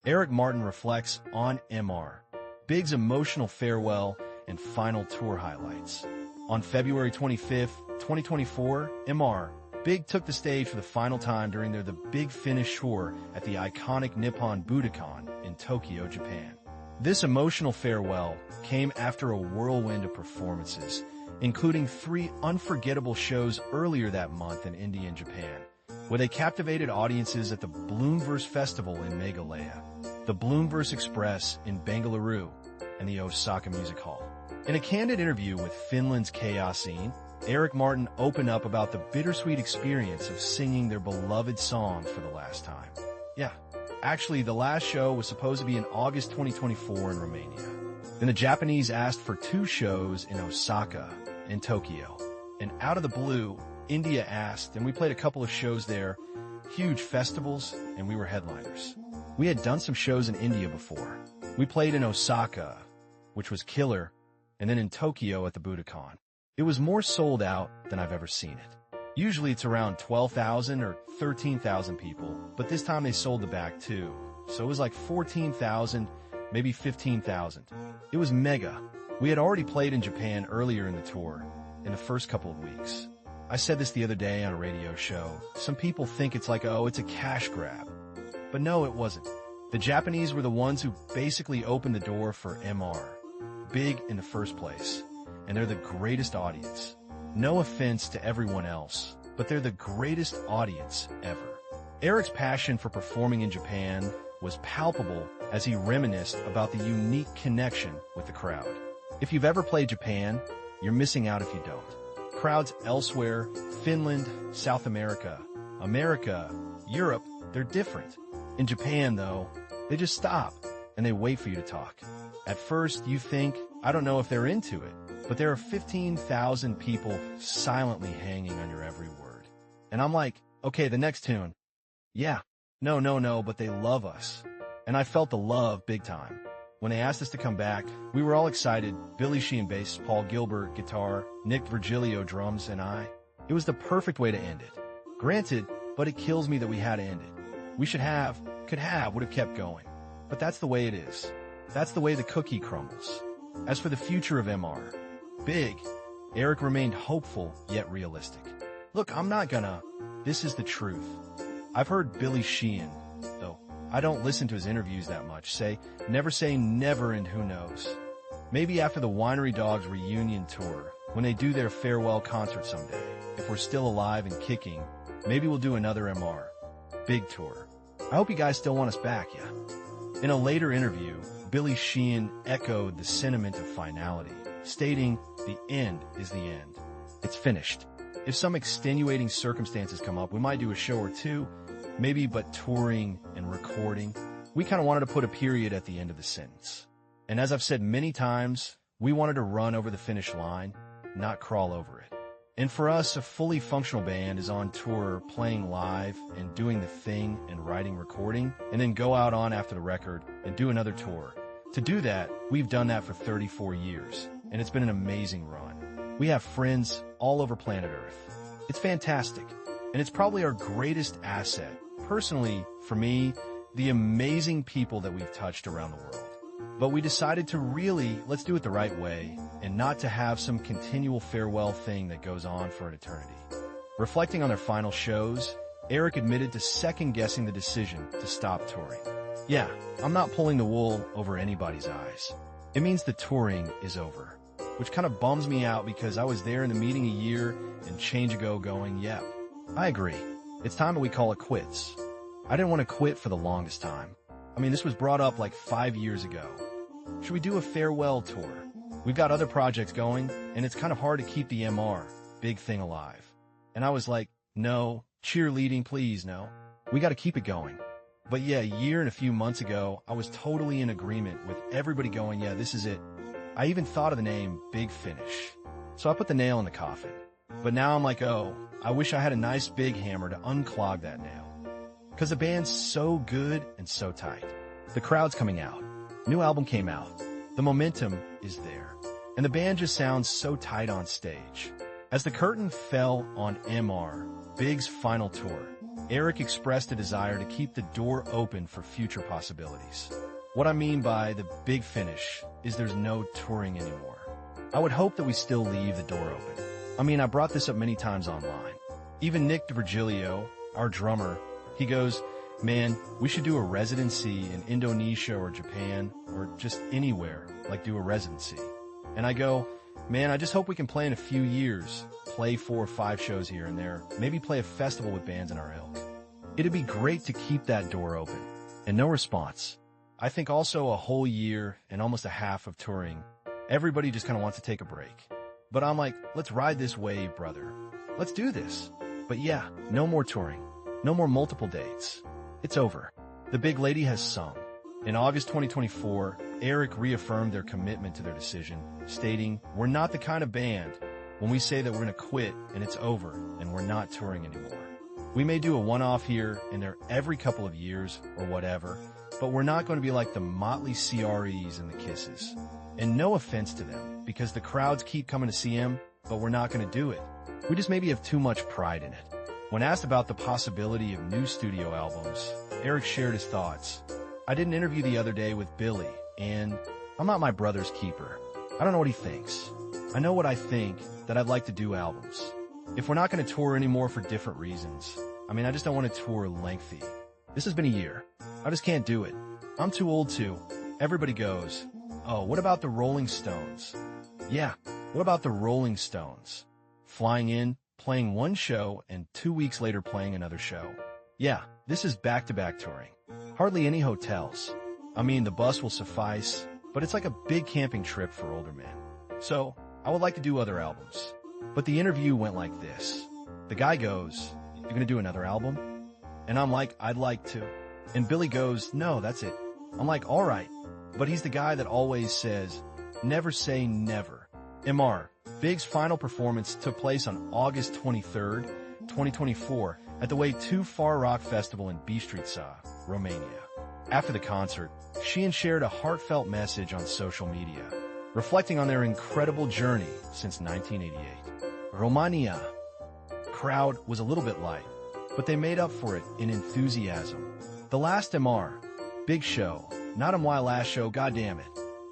Eric Martin reflects on MR, Big's emotional farewell and final tour highlights. On February 25th, 2024, MR, Big took the stage for the final time during their The Big Finish tour at the iconic Nippon Budokan in Tokyo, Japan. This emotional farewell came after a whirlwind of performances, including 3 unforgettable shows earlier that month in India and Japan, where they captivated audiences at the Bloomverse Festival in Meghalaya, the Bloomverse Express in Bengaluru, and the Osaka Music Hall. In a candid interview with Finland's Chaos Scene, Eric Martin opened up about the bittersweet experience of singing their beloved song for the last time. Yeah, actually, the last show was supposed to be in August 2024 in Romania. Then the Japanese asked for 2 shows in Osaka and Tokyo. And out of the blue, India asked, and we played a couple of shows there, huge festivals, and we were headliners. We had done some shows in India before. We played in Osaka, which was killer, and then in Tokyo at the Budokan. It was more sold out than I've ever seen it. Usually it's around 12,000 or 13,000 people, but this time they sold the back too. So it was like 14,000, maybe 15,000. It was mega. We had already played in Japan earlier in the tour, in the first couple of weeks. I said this the other day on a radio show. Some people think it's like, oh, it's a cash grab. But no, it wasn't. The Japanese were the ones who basically opened the door for MR, Big in the first place. And they're the greatest audience. No offense to everyone else, but they're the greatest audience ever. Eric's passion for performing in Japan was palpable as he reminisced about the unique connection with the crowd. If you've ever played Japan, you're missing out if you don't. Crowds elsewhere, Finland, South America, Europe, they're different. In Japan, though, they just stop and they wait for you to talk. At first, you think, I don't know if they're into it. But there are 15,000 people silently hanging on your every word. And I'm like, okay, the next tune. Yeah, no, but they love us. And I felt the love big time. When they asked us to come back, we were all excited. Billy Sheehan bass, Paul Gilbert guitar, Nick Virgilio drums, and I. It was the perfect way to end it. Granted, but it kills me that we had to end it. We would have kept going. But that's the way it is. That's the way the cookie crumbles. As for the future of MR, Big, Eric remained hopeful yet realistic. Look, this is the truth. I've heard Billy Sheehan, though I don't listen to his interviews that much, say never and who knows. Maybe after the Winery Dogs reunion tour, when they do their farewell concert someday, if we're still alive and kicking, maybe we'll do another MR, Big tour. I hope you guys still want us back, yeah? In a later interview, Billy Sheehan echoed the sentiment of finality, stating, the end is the end. It's finished. If some extenuating circumstances come up, we might do a show or 2, maybe, but touring and recording, we kind of wanted to put a period at the end of the sentence. And as I've said many times, we wanted to run over the finish line, not crawl over it. And for us, a fully functional band is on tour, playing live and doing the thing and writing, recording, and then go out on after the record and do another tour. To do that, we've done that for 34 years, and it's been an amazing run. We have friends all over planet Earth. It's fantastic, and it's probably our greatest asset. Personally, for me, the amazing people that we've touched around the world. But we decided to let's do it the right way, and not to have some continual farewell thing that goes on for an eternity. Reflecting on their final shows, Eric admitted to second-guessing the decision to stop touring. Yeah, I'm not pulling the wool over anybody's eyes. It means the touring is over, which kind of bums me out because I was there in the meeting a year and change ago going, yep, I agree. It's time that we call it quits. I didn't want to quit for the longest time. I mean, this was brought up like 5 years ago. Should we do a farewell tour? We've got other projects going, and it's kind of hard to keep the MR, Big thing, alive. And I was like, no, cheerleading, please, no. We got to keep it going. But yeah, a year and a few months ago, I was totally in agreement with everybody going, yeah, this is it. I even thought of the name Big Finish. So I put the nail in the coffin. But now I'm like, oh, I wish I had a nice big hammer to unclog that nail. Because the band's so good and so tight. The crowd's coming out. New album came out. The momentum is there. And the band just sounds so tight on stage. As the curtain fell on MR, Big's final tour, Eric expressed a desire to keep the door open for future possibilities. What I mean by the big finish is there's no touring anymore. I would hope that we still leave the door open. I mean, I brought this up many times online. Even Nick DeVirgilio, our drummer, he goes, man, we should do a residency in Indonesia or Japan or just anywhere, like do a residency. And I go, man, I just hope we can play in a few years, play 4 or 5 shows here and there, maybe play a festival with bands in our ilk. It'd be great to keep that door open. And no response. I think also a whole year and almost a half of touring, everybody just kind of wants to take a break. But I'm like, let's ride this wave, brother. Let's do this. But yeah, no more touring. No more multiple dates. It's over. The big lady has sung. In August 2024, Eric reaffirmed their commitment to their decision, stating, we're not the kind of band when we say that we're going to quit and it's over and we're not touring anymore. We may do a one-off here and there every couple of years or whatever, but we're not going to be like the Motley CREs and the Kisses. And no offense to them, because the crowds keep coming to see them, but we're not going to do it. We just maybe have too much pride in it. When asked about the possibility of new studio albums, Eric shared his thoughts. I did an interview the other day with Billy, and I'm not my brother's keeper. I don't know what he thinks. I know what I think, that I'd like to do albums. If we're not going to tour anymore for different reasons, I mean, I just don't want to tour lengthy. This has been a year. I just can't do it. I'm too old to. Everybody goes, oh, what about the Rolling Stones? Yeah, what about the Rolling Stones? Flying in, playing one show, and 2 weeks later playing another show. Yeah, this is back-to-back touring. Hardly any hotels. I mean, the bus will suffice, but it's like a big camping trip for older men. So, I would like to do other albums. But the interview went like this. The guy goes, you're gonna do another album? And I'm like, I'd like to. And Billy goes, no, that's it. I'm like, all right. But he's the guy that always says, never say never. MR, Big's final performance took place on August 23rd, 2024 at the Way Too Far Rock Festival in Bistrița, Romania. After the concert, Sheehan shared a heartfelt message on social media, reflecting on their incredible journey since 1988. Romania. Crowd was a little bit light, but they made up for it in enthusiasm. The last MR. Big show. Not my last show, goddammit.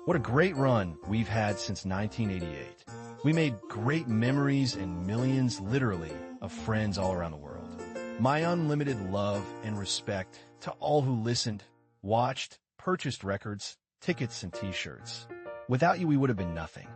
What a great run we've had since 1988. We made great memories and millions, literally, of friends all around the world. My unlimited love and respect to all who listened, watched, purchased records, tickets, and t-shirts. Without you, we would have been nothing.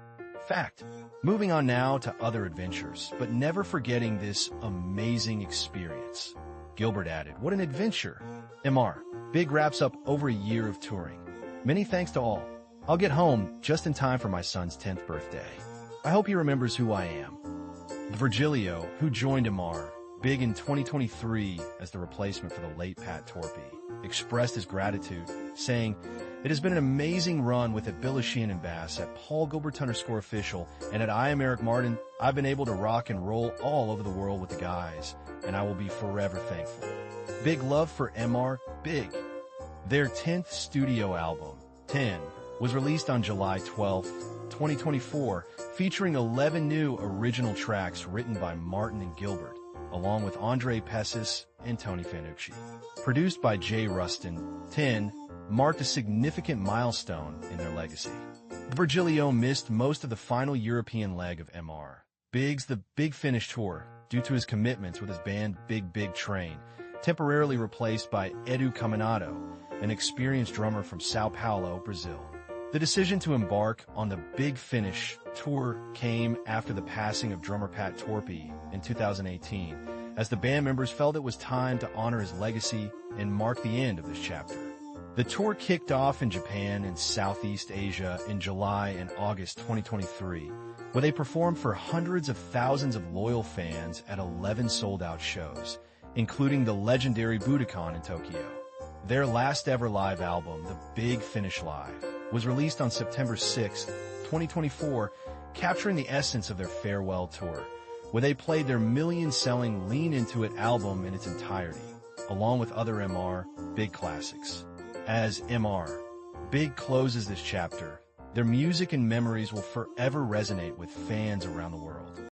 Fact. Moving on now to other adventures, but never forgetting this amazing experience. Gilbert added, what an adventure. MR. Big wraps up over a year of touring. Many thanks to all. I'll get home just in time for my son's 10th birthday. I hope he remembers who I am. Virgilio, who joined MR, Big in 2023 as the replacement for the late Pat Torpey, expressed his gratitude, saying, it has been an amazing run with at Billy Sheehan and Bass, at Paul Gilbert _official, and at I Am Eric Martin. I've been able to rock and roll all over the world with the guys, and I will be forever thankful. Big love for MR, Big. Their 10th studio album, 10, was released on July 12, 2024, featuring 11 new original tracks written by Martin and Gilbert, along with Andre Pessis and Tony Fanucci. Produced by Jay Rustin, 10 marked a significant milestone in their legacy. Virgilio missed most of the final European leg of MR. Big's The Big Finish tour, due to his commitments with his band Big Big Train, temporarily replaced by Edu Caminado, an experienced drummer from Sao Paulo, Brazil. The decision to embark on the Big Finish tour came after the passing of drummer Pat Torpey in 2018, as the band members felt it was time to honor his legacy and mark the end of this chapter. The tour kicked off in Japan and Southeast Asia in July and August 2023, where they performed for hundreds of thousands of loyal fans at 11 sold-out shows, including the legendary Budokan in Tokyo. Their last ever live album, The Big Finish Live, was released on September 6, 2024, capturing the essence of their farewell tour, where they played their million-selling Lean Into It album in its entirety, along with other MR Big classics. As MR Big closes this chapter, their music and memories will forever resonate with fans around the world.